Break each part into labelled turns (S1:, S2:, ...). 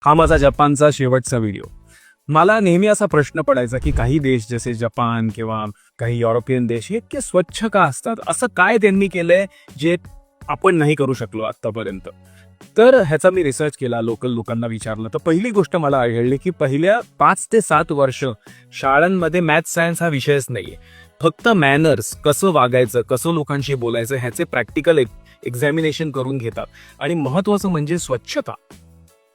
S1: हा माझा जपानचा शेवटचा व्हिडिओ. मला नेहमी असा प्रश्न पडायचा की काही देश जसे जपान किंवा काही युरोपियन देश हे इतके स्वच्छ का असतात, असं काय त्यांनी केलंय जे आपण नाही करू शकलो आतापर्यंत. तर ह्याचा मी रिसर्च केला, लोकल लोकांना विचारलं, तर पहिली गोष्ट मला आढळली की पहिल्या 5 ते 7 वर्ष शाळांमध्ये मॅथ्स सायन्स हा विषयच नाहीये. फक्त मॅनर्स, कसं वागायचं, कसं लोकांशी बोलायचं ह्याचे प्रॅक्टिकल एक्झामिनेशन करून घेतात. आणि महत्वाचं म्हणजे स्वच्छता.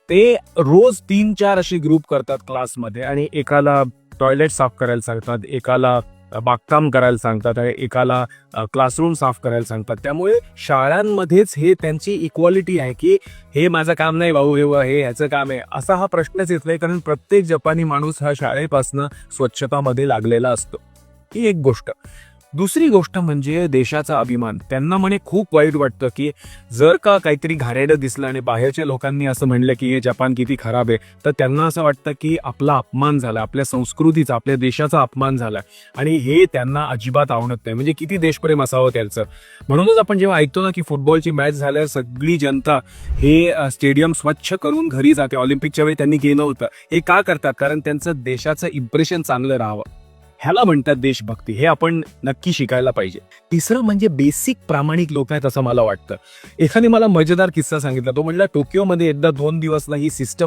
S1: ते रोज 3-4 असे ग्रुप करतात क्लासमध्ये आणि एकाला टॉयलेट साफ करायला सांगतात, एकाला बागकाम करायला सांगतात आणि एकाला क्लासरूम साफ करायला सांगतात. त्यामुळे शाळांमध्येच हे त्यांची इक्वालिटी आहे की हे माझं काम नाही भाऊ, हे ह्याचं काम आहे, असा हा प्रश्नच येत नाही. कारण प्रत्येक जपानी माणूस हा शाळेपासून स्वच्छतामध्ये लागलेला असतो. ही एक गोष्ट. दुसरी गोष्ट म्हणजे देशाचा अभिमान. त्यांना म्हणे खूप वाईट वाटतं की जर का काहीतरी घाणेरडं दिसलं आणि बाहेरच्या लोकांनी असं म्हणलं की हे जपान किती खराब आहे, तर त्यांना असं वाटतं की आपला अपमान झाला, आपल्या संस्कृतीचा, आपल्या देशाचा अपमान झाला आणि हे त्यांना अजिबात आवडत नाही. म्हणजे किती देशप्रेम असावं त्यांचं. म्हणूनच आपण जेव्हा ऐकतो ना की फुटबॉलची मॅच झाल्यावर सगळी जनता हे स्टेडियम स्वच्छ करून घरी जाते. ऑलिम्पिकच्या वेळी त्यांनी केलं होतं. हे का करतात? कारण त्यांचं देशाचं इम्प्रेशन चांगलं राहावं. ह्याला म्हणतात देशभक्ती. हे आपण नक्की शिकायला पाहिजे. तिसरं म्हणजे बेसिक प्रामाणिक लोक आहेत असं मला वाटतं. एकाने मला मजेदार किस्सा सांगितला. तो म्हणला टोकियोमध्ये एकदा 2 दिवसला ही सिस्टम